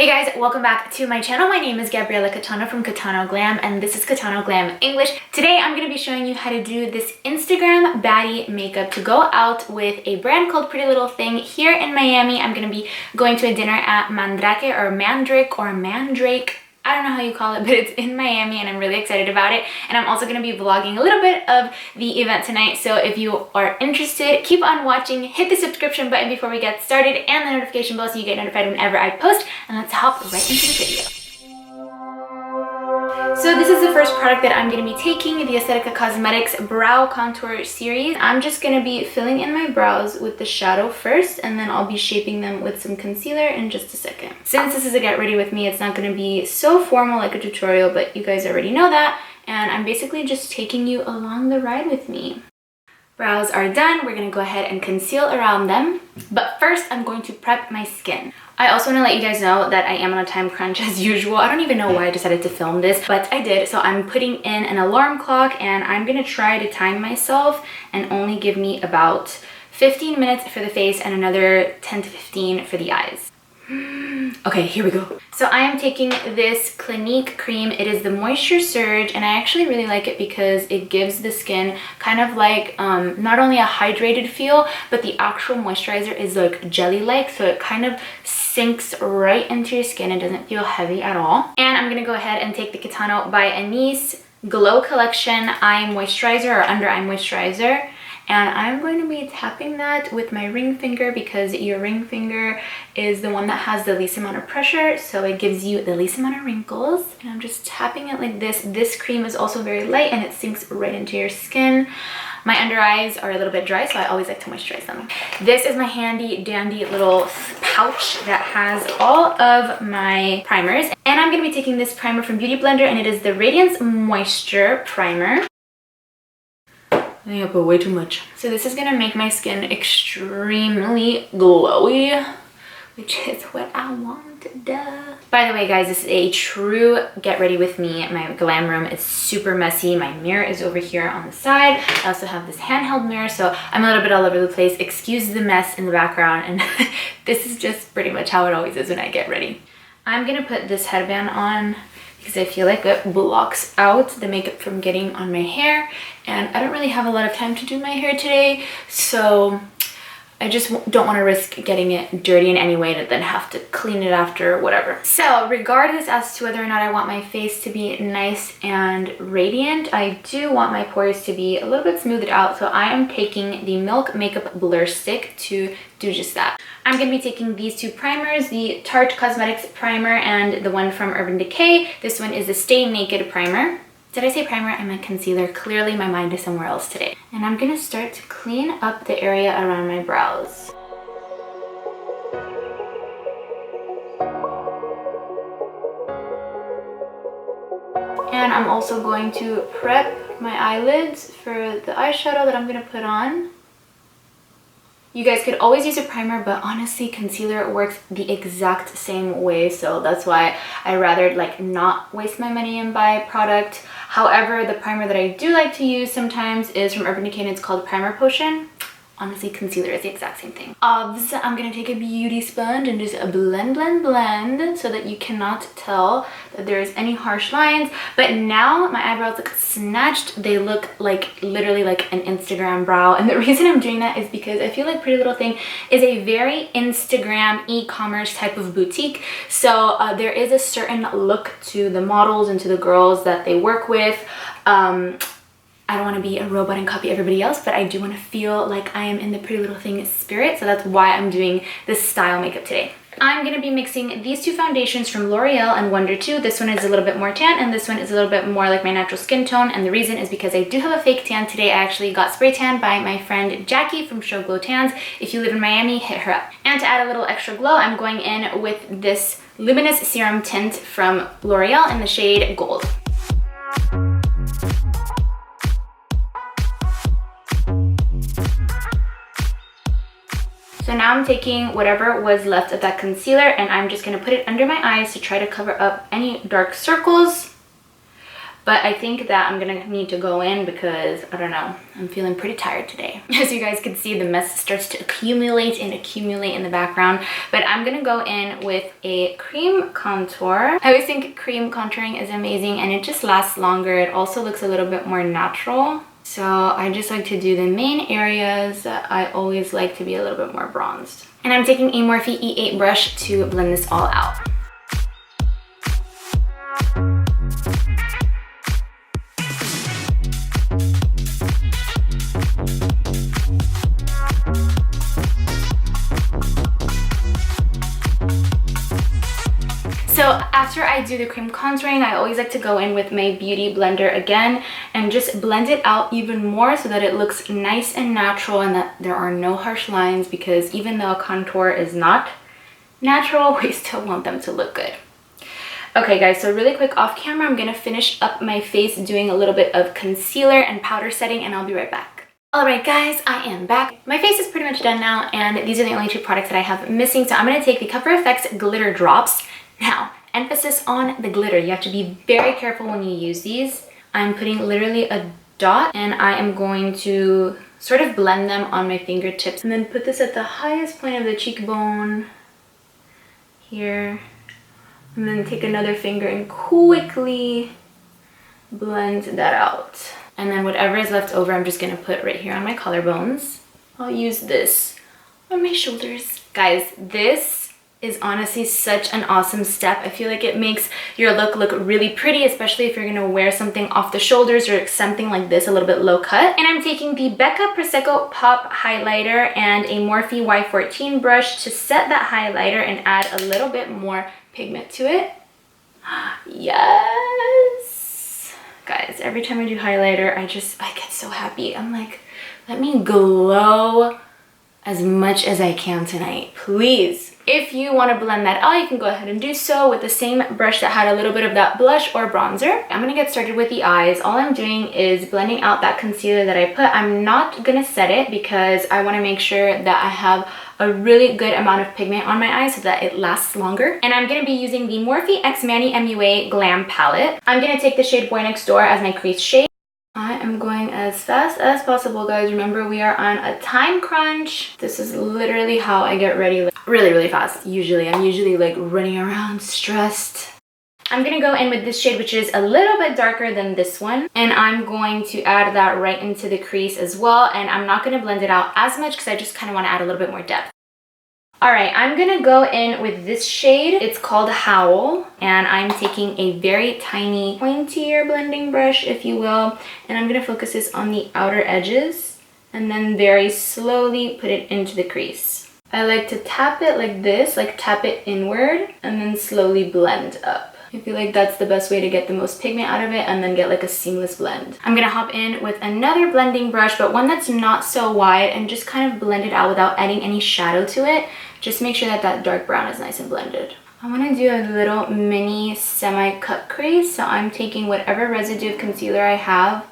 Hey guys, welcome back to my channel. My name is Gabriella Catano from Catano Glam, and this is Catano Glam English. Today I'm going to be showing you how to do this Instagram baddie makeup to go out with a brand called Pretty Little Thing here in Miami. I'm going to be going to a dinner at Mandrake or Mandrake. I don't know how you call it, but it's in Miami and I'm really excited about it. And I'm also going to be vlogging a little bit of the event tonight. So if you are interested, keep on watching, hit the subscription button before we get started and the notification bell so you get notified whenever I post. And let's hop right into the video. So this is the first product that I'm going to be taking, the Aesthetica Cosmetics Brow Contour Series. I'm just going to be filling in my brows with the shadow first, and then I'll be shaping them with some concealer in just a second. Since this is a get ready with me, it's not going to be so formal like a tutorial, but you guys already know that. And I'm basically just taking you along the ride with me. Brows are done. We're going to go ahead and conceal around them. But first, I'm going to prep my skin. I also want to let you guys know that I am on a time crunch as usual. I don't even know why I decided to film this, but I did. So I'm putting in an alarm clock and I'm going to try to time myself and only give me about 15 minutes for the face and another 10 to 15 for the eyes. Okay, here we go. So I am taking this Clinique cream. It is the Moisture Surge, and I actually really like it because it gives the skin kind of like not only a hydrated feel, but the actual moisturizer is like jelly-like, so it kind of sinks right into your skin. It doesn't feel heavy at all. And I'm gonna go ahead and take the Catano by Anise Glow Collection Eye Moisturizer or Under Eye Moisturizer. And I'm going to be tapping that with my ring finger because your ring finger is the one that has the least amount of pressure, so it gives you the least amount of wrinkles. And I'm just tapping it like this. This cream is also very light and it sinks right into your skin. My under eyes are a little bit dry, so I always like to moisturize them. This is my handy dandy little pouch that has all of my primers. And I'm going to be taking this primer from Beauty Blender, and it is the Radiance Moisture Primer. I think I put way too much. So this is gonna make my skin extremely glowy, which is what I want, duh. By the way, guys, this is a true get ready with me. My glam room is super messy. My mirror is over here on the side. I also have this handheld mirror, so I'm a little bit all over the place. Excuse the mess in the background, and this is just pretty much how it always is when I get ready. I'm gonna put this headband on because I feel like it blocks out the makeup from getting on my hair, and I don't really have a lot of time to do my hair today, so I just don't want to risk getting it dirty in any way to then have to clean it after or whatever. So regardless as to whether or not I want my face to be nice and radiant, I do want my pores to be a little bit smoothed out, so I am taking the Milk Makeup Blur Stick to do just that. I'm going to be taking these two primers, the Tarte Cosmetics Primer and the one from Urban Decay. This one is the Stay Naked Primer. Did I say primer? I meant concealer. Clearly my mind is somewhere else today. And I'm going to start to clean up the area around my brows. And I'm also going to prep my eyelids for the eyeshadow that I'm going to put on. You guys could always use a primer, but honestly, concealer works the exact same way, so that's why I rather like not waste my money and buy a product. However, the primer that I do like to use sometimes is from Urban Decay, and it's called Primer Potion. Honestly, concealer is the exact same thing. Obviously, I'm gonna take a beauty sponge and just blend so that you cannot tell that there's any harsh lines. But now my eyebrows look snatched. They look like literally like an Instagram brow. And the reason I'm doing that is because I feel like Pretty Little Thing is a very Instagram e-commerce type of boutique. So there is a certain look to the models and to the girls that they work with. I don't want to be a robot and copy everybody else, but I do want to feel like I am in the Pretty Little Thing spirit, so that's why I'm doing this style makeup today. I'm going to be mixing these two foundations from L'Oreal and Wonder 2. This one is a little bit more tan, and this one is a little bit more like my natural skin tone, and the reason is because I do have a fake tan today. I actually got spray tan by my friend Jackie from Show Glow Tans. If you live in Miami, hit her up. And to add a little extra glow, I'm going in with this Luminous Serum Tint from L'Oreal in the shade Gold. So now I'm taking whatever was left of that concealer and I'm just going to put it under my eyes to try to cover up any dark circles. But I think that I'm gonna need to go in because, I don't know, I'm feeling pretty tired today. As you guys can see, the mess starts to accumulate and accumulate in the background. But I'm gonna go in with a cream contour. I always think cream contouring is amazing and it just lasts longer. It also looks a little bit more natural. So I just like to do the main areas that I always like to be a little bit more bronzed. And I'm taking a Morphe E8 brush to blend this all out. So after I do the cream contouring, I always like to go in with my beauty blender again and just blend it out even more so that it looks nice and natural and that there are no harsh lines, because even though a contour is not natural, we still want them to look good. Okay guys, so really quick off camera, I'm gonna finish up my face doing a little bit of concealer and powder setting, and I'll be right back. Alright guys, I am back. My face is pretty much done now, and these are the only two products that I have missing. So I'm gonna take the Cover FX glitter drops. Now, emphasis on the glitter. You have to be very careful when you use these. I'm putting literally a dot, and I am going to sort of blend them on my fingertips and then put this at the highest point of the cheekbone here, and then take another finger and quickly blend that out. And then whatever is left over, I'm just gonna put right here on my collarbones. I'll use this on my shoulders. Guys, this is honestly such an awesome step. I feel like it makes your look really pretty, especially if you're gonna wear something off the shoulders or something like this, a little bit low cut. And I'm taking the Becca Prosecco Pop Highlighter and a Morphe Y14 brush to set that highlighter and add a little bit more pigment to it. Yes! Guys, every time I do highlighter, I get so happy. I'm like, let me glow as much as I can tonight, please. If you want to blend that out, you can go ahead and do so with the same brush that had a little bit of that blush or bronzer. I'm going to get started with the eyes. All I'm doing is blending out that concealer that I put. I'm not going to set it because I want to make sure that I have a really good amount of pigment on my eyes so that it lasts longer. And I'm going to be using the Morphe X Manny MUA Glam palette. I'm going to take the shade Boy Next Door as my crease shade. I am going as fast as possible, guys. Remember, we are on a time crunch. This is literally how I get ready, like, really fast. I'm usually like running around stressed. I'm gonna go in with this shade, which is a little bit darker than this one, and I'm going to add that right into the crease as well. And I'm not gonna blend it out as much because I just kind of want to add a little bit more depth. Alright, I'm gonna go in with this shade. It's called Howl, and I'm taking a very tiny, pointier blending brush, if you will, and I'm gonna focus this on the outer edges and then very slowly put it into the crease. I like to tap it like this, like tap it inward, and then slowly blend up. I feel like that's the best way to get the most pigment out of it and then get like a seamless blend. I'm gonna hop in with another blending brush, but one that's not so wide, and just kind of blend it out without adding any shadow to it. Just make sure that that dark brown is nice and blended. I want to do a little mini semi-cut crease, so I'm taking whatever residue of concealer I have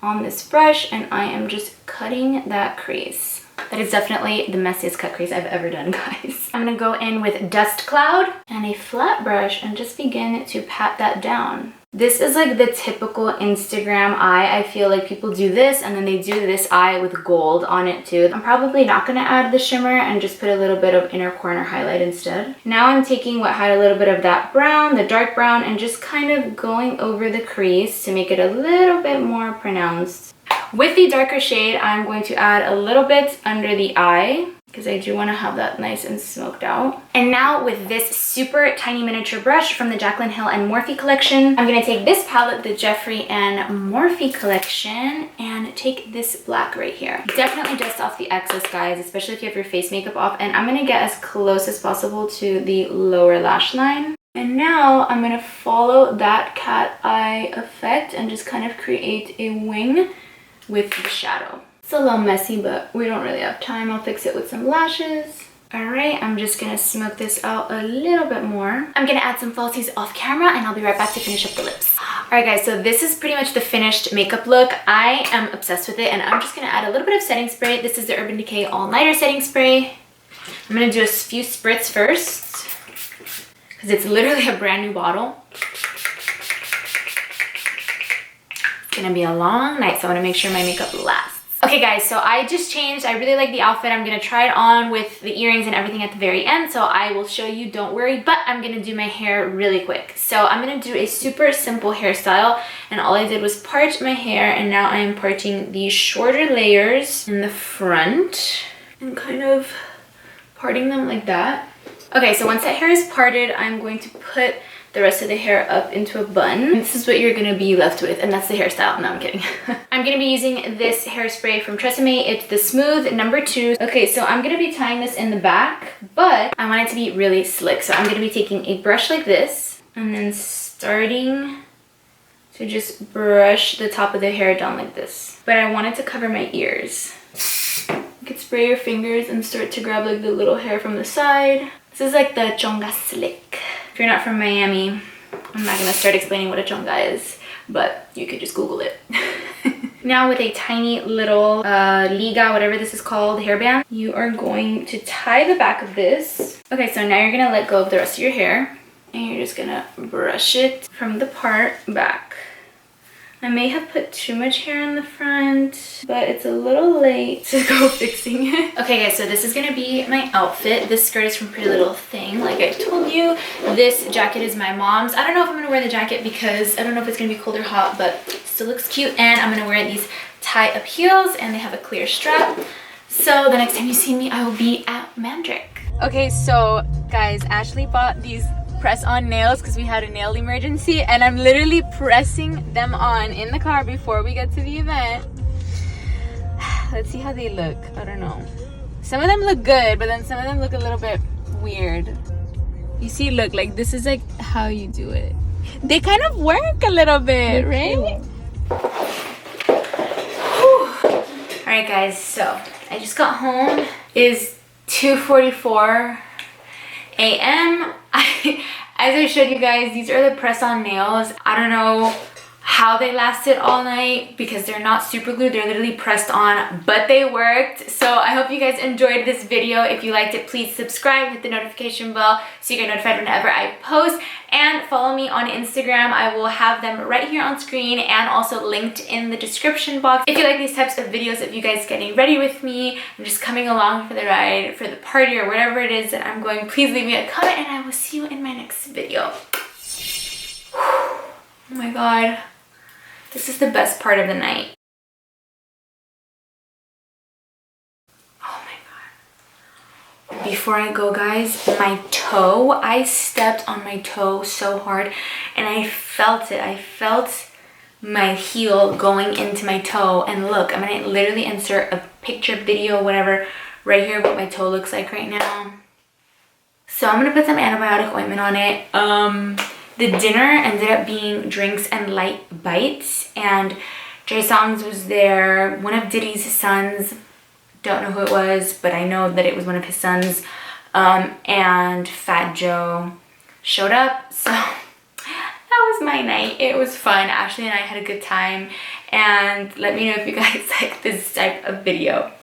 on this brush and I am just cutting that crease. That is definitely the messiest cut crease I've ever done, guys. I'm going to go in with Dust Cloud and a flat brush and just begin to pat that down. This is like the typical Instagram eye. I feel like people do this and then they do this eye with gold on it too. I'm probably not going to add the shimmer and just put a little bit of inner corner highlight instead. Now I'm taking what had a little bit of that brown, the dark brown, and just kind of going over the crease to make it a little bit more pronounced. With the darker shade, I'm going to add a little bit under the eye because I do want to have that nice and smoked out. And now with this super tiny miniature brush from the Jaclyn Hill and Morphe collection, I'm going to take this palette, the Jeffree and Morphe collection, and take this black right here. Definitely dust off the excess, guys, especially if you have your face makeup off. And I'm going to get as close as possible to the lower lash line. And now I'm going to follow that cat eye effect and just kind of create a wing with the shadow. It's a little messy, but we don't really have time. I'll fix it with some lashes. Alright, I'm just gonna smoke this out a little bit more. I'm gonna add some falsies off camera and I'll be right back to finish up the lips. Alright guys, so this is pretty much the finished makeup look. I am obsessed with it and I'm just gonna add a little bit of setting spray. This is the Urban Decay All Nighter setting spray. I'm gonna do a few spritz first because it's literally a brand new bottle. gonna be a long night, so I want to make sure my makeup lasts. Okay guys, so I just changed. I really like the outfit. I'm gonna try it on with the earrings and everything at the very end, so I will show you, don't worry, but I'm gonna do my hair really quick. So I'm gonna do a super simple hairstyle, and all I did was part my hair, and now I am parting these shorter layers in the front and kind of parting them like that. Okay, so once that hair is parted, I'm going to put the rest of the hair up into a bun. And this is what you're gonna be left with, and that's the hairstyle. No, I'm kidding. I'm gonna be using this hairspray from Tresemme. It's the Smooth number 2. Okay, so I'm gonna be tying this in the back, but I want it to be really slick. So I'm gonna be taking a brush like this, and then starting to just brush the top of the hair down like this. But I want it to cover my ears. You could spray your fingers and start to grab like the little hair from the side. This is like the chonga slick. If you're not from Miami, I'm not gonna start explaining what a chonga is, but you could just Google it. Now with a tiny little liga, whatever this is called, hairband, you are going to tie the back of this. Okay, so now you're gonna let go of the rest of your hair, and you're just gonna brush it from the part back. I may have put too much hair in the front, but it's a little late to go fixing it. Okay guys, so this is gonna be my outfit. This skirt is from Pretty Little Thing, like I told you. This jacket is my mom's. I don't know if I'm gonna wear the jacket because I don't know if it's gonna be cold or hot, but it still looks cute. And I'm gonna wear these tie-up heels, and they have a clear strap. So the next time you see me, I will be at Mandrake. Okay, so guys, Ashley bought these press-on nails because we had a nail emergency, and I'm literally pressing them on in the car before we get to the event. Let's see how they look. I don't know. Some of them look good, but then some of them look a little bit weird. You see, look, like this is like how you do it. They kind of work a little bit, right? Alright guys, so I just got home. It is 2:44 a.m. As I showed you guys, these are the press-on nails. I don't know how they lasted all night because they're not super glued. They're literally pressed on, but they worked. So I hope you guys enjoyed this video. If you liked it, please subscribe, hit the notification bell so you get notified whenever I post, and follow me on Instagram. I will have them right here on screen and also linked in the description box. If you like these types of videos of you guys getting ready with me and just coming along for the ride, for the party, or whatever it is that I'm going, please leave me a comment, and I will see you in my next video. Oh my god. This is the best part of the night. Oh my god. Before I go, guys, my toe, I stepped on my toe so hard and I felt it. I felt my heel going into my toe. And look, I'm gonna literally insert a picture, video, whatever, right here what my toe looks like right now. So I'm gonna put some antibiotic ointment on it. The dinner ended up being drinks and light bites, and Jay Songs was there. One of Diddy's sons, don't know who it was, but I know that it was one of his sons, and Fat Joe showed up. So that was my night. It was fun. Ashley and I had a good time, and let me know if you guys like this type of video.